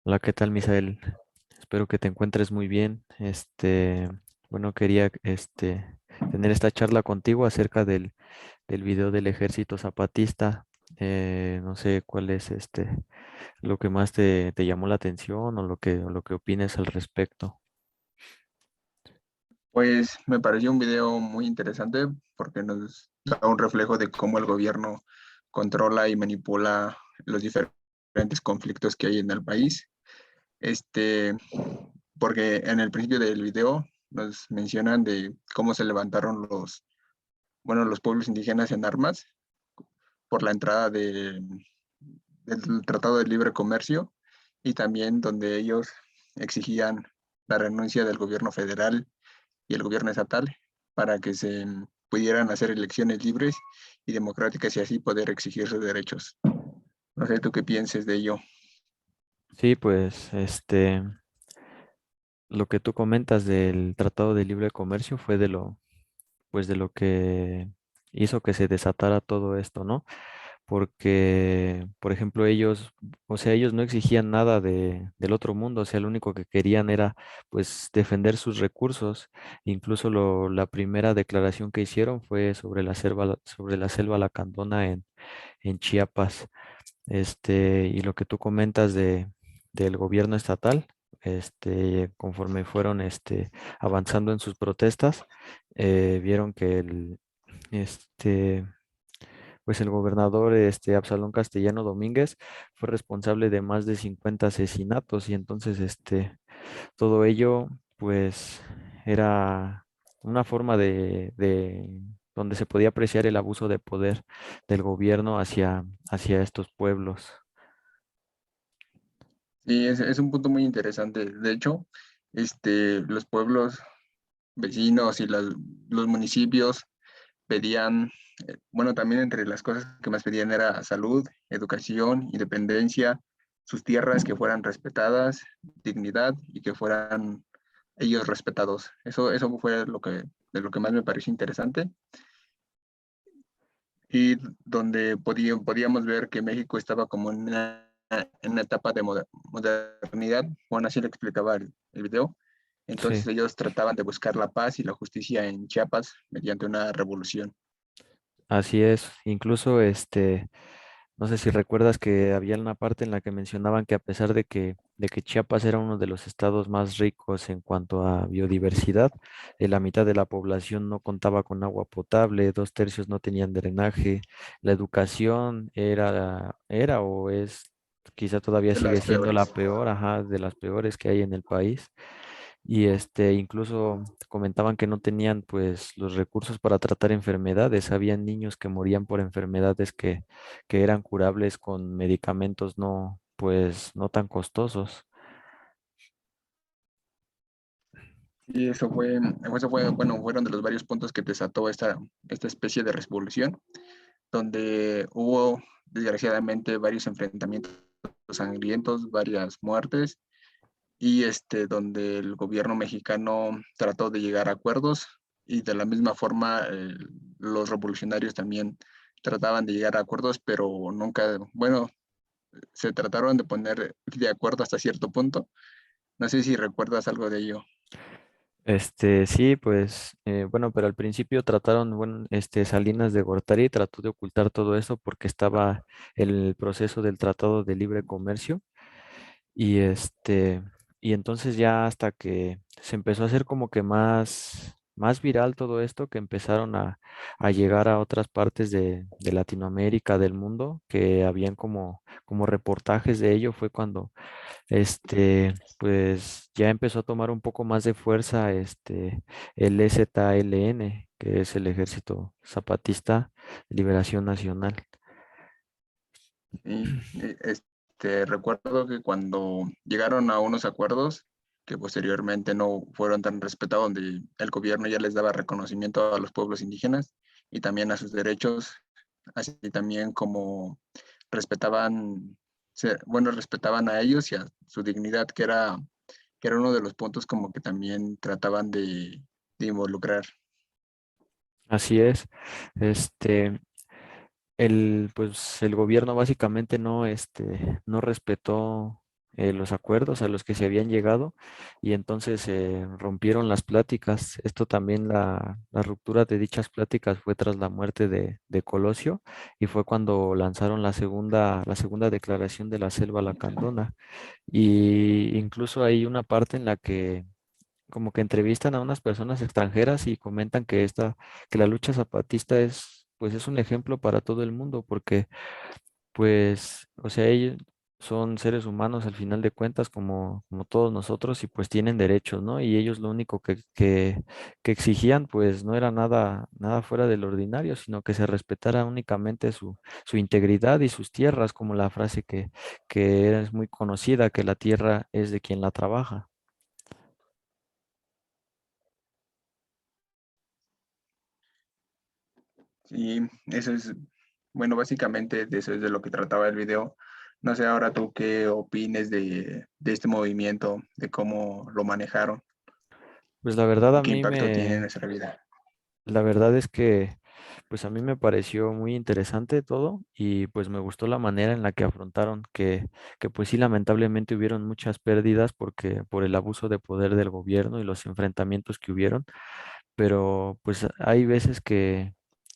Hola, ¿qué tal, Misael? Espero que te encuentres muy bien. Bueno, quería tener esta charla contigo acerca del video del Ejército Zapatista. No sé cuál es lo que más te llamó la atención o lo que opines al respecto. Pues me pareció un video muy interesante porque nos da un reflejo de cómo el gobierno controla y manipula los diferentes conflictos que hay en el país. Este, Porque en el principio del video nos mencionan de cómo se levantaron los pueblos indígenas en armas por la entrada del Tratado de Libre Comercio y también donde ellos exigían la renuncia del gobierno federal y el gobierno estatal para que se pudieran hacer elecciones libres y democráticas y así poder exigir sus derechos. No sé tú qué pienses de ello. Sí, pues lo que tú comentas del Tratado de Libre Comercio fue pues de lo que hizo que se desatara todo esto, ¿no? Porque, por ejemplo, ellos, o sea, ellos no exigían nada del otro mundo, o sea, lo único que querían era, pues, defender sus recursos. Incluso la primera declaración que hicieron fue sobre la selva lacandona en Chiapas. Y lo que tú comentas del gobierno estatal, conforme fueron, avanzando en sus protestas, vieron que este, pues el gobernador Absalón Castellano Domínguez fue responsable de más de 50 asesinatos y entonces todo ello pues era una forma de donde se podía apreciar el abuso de poder del gobierno hacia estos pueblos. Sí, es un punto muy interesante. De hecho, los pueblos vecinos y los municipios pedían, bueno, también entre las cosas que más pedían era salud, educación, independencia, sus tierras que fueran respetadas, dignidad y que fueran ellos respetados. Eso fue de lo que más me pareció interesante y donde podíamos ver que México estaba como en una etapa de modernidad, bueno, así lo explicaba el video. Sí. Entonces ellos trataban de buscar la paz y la justicia en Chiapas mediante una revolución. Así es, incluso no sé si recuerdas que había una parte en la que mencionaban que a pesar de que Chiapas era uno de los estados más ricos en cuanto a biodiversidad, la mitad de la población no contaba con agua potable, dos tercios no tenían drenaje, la educación era o es, quizá todavía De sigue las siendo la peores. peor, ajá, de las peores que hay en el país. Y incluso comentaban que no tenían pues los recursos para tratar enfermedades. Habían niños que morían por enfermedades que eran curables con medicamentos pues no tan costosos. Y bueno, fueron de los varios puntos que desató esta especie de revolución, donde hubo desgraciadamente varios enfrentamientos sangrientos, varias muertes, y donde el gobierno mexicano trató de llegar a acuerdos, y de la misma forma los revolucionarios también trataban de llegar a acuerdos, pero nunca, bueno, se trataron de poner de acuerdo hasta cierto punto. No sé si recuerdas algo de ello. Sí, pues, bueno, pero al principio trataron, bueno, Salinas de Gortari trató de ocultar todo eso porque estaba el proceso del Tratado de Libre Comercio y y entonces ya hasta que se empezó a hacer como que más viral todo esto, que empezaron a llegar a otras partes de Latinoamérica, del mundo, que habían como reportajes de ello, fue cuando pues ya empezó a tomar un poco más de fuerza el EZLN, que es el Ejército Zapatista de Liberación Nacional. Sí, recuerdo que cuando llegaron a unos acuerdos que posteriormente no fueron tan respetados, donde el gobierno ya les daba reconocimiento a los pueblos indígenas y también a sus derechos, así también como respetaban, bueno, respetaban a ellos y a su dignidad, que era uno de los puntos como que también trataban de involucrar. Así es. Este, pues el gobierno básicamente no respetó los acuerdos a los que se habían llegado y entonces rompieron las pláticas. Esto también, la ruptura de dichas pláticas fue tras la muerte de Colosio y fue cuando lanzaron la segunda declaración de la Selva Lacandona. Y incluso hay una parte en la que como que entrevistan a unas personas extranjeras y comentan que que la lucha zapatista pues es un ejemplo para todo el mundo, porque pues, o sea, ellos son seres humanos al final de cuentas como todos nosotros y pues tienen derechos, ¿no? Y ellos lo único que exigían pues no era nada fuera del ordinario, sino que se respetara únicamente su integridad y sus tierras, como la frase que es muy conocida, que la tierra es de quien la trabaja. Sí, eso es, bueno, básicamente de eso es de lo que trataba el video. No sé ahora tú qué opines de este movimiento, de cómo lo manejaron Pues la verdad y qué impacto tiene en nuestra vida. la verdad es que pues a mí me pareció muy interesante todo y pues me gustó la manera en la que afrontaron que pues sí lamentablemente hubieron muchas pérdidas porque por el abuso de poder del gobierno y los enfrentamientos que hubieron, pero pues hay veces que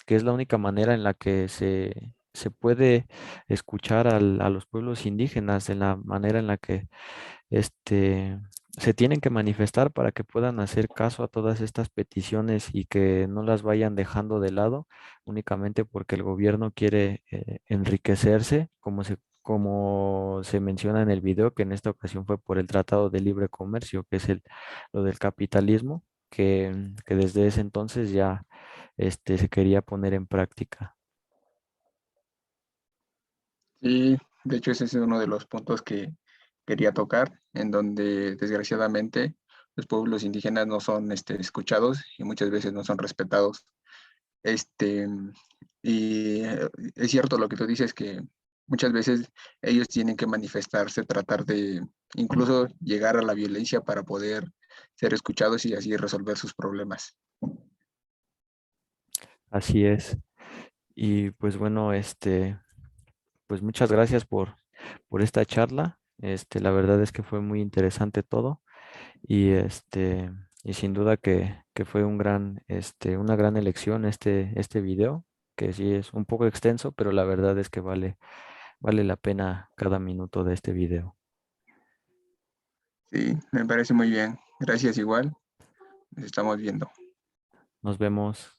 es la única manera en la que se puede escuchar a los pueblos indígenas, en la manera en la que se tienen que manifestar para que puedan hacer caso a todas estas peticiones y que no las vayan dejando de lado únicamente porque el gobierno quiere enriquecerse, como se menciona en el video, que en esta ocasión fue por el Tratado de Libre Comercio, que es lo del capitalismo, que desde ese entonces ya se quería poner en práctica. Sí, de hecho ese es uno de los puntos que quería tocar, en donde desgraciadamente los pueblos indígenas no son escuchados y muchas veces no son respetados. Este, y es cierto lo que tú dices, que muchas veces ellos tienen que manifestarse, tratar de incluso llegar a la violencia para poder ser escuchados y así resolver sus problemas. Así es. Y pues bueno, pues muchas gracias por esta charla. La verdad es que fue muy interesante todo y y sin duda que fue una gran elección este video, que sí es un poco extenso, pero la verdad es que vale la pena cada minuto de este video. Sí, me parece muy bien. Gracias igual. Nos estamos viendo. Nos vemos.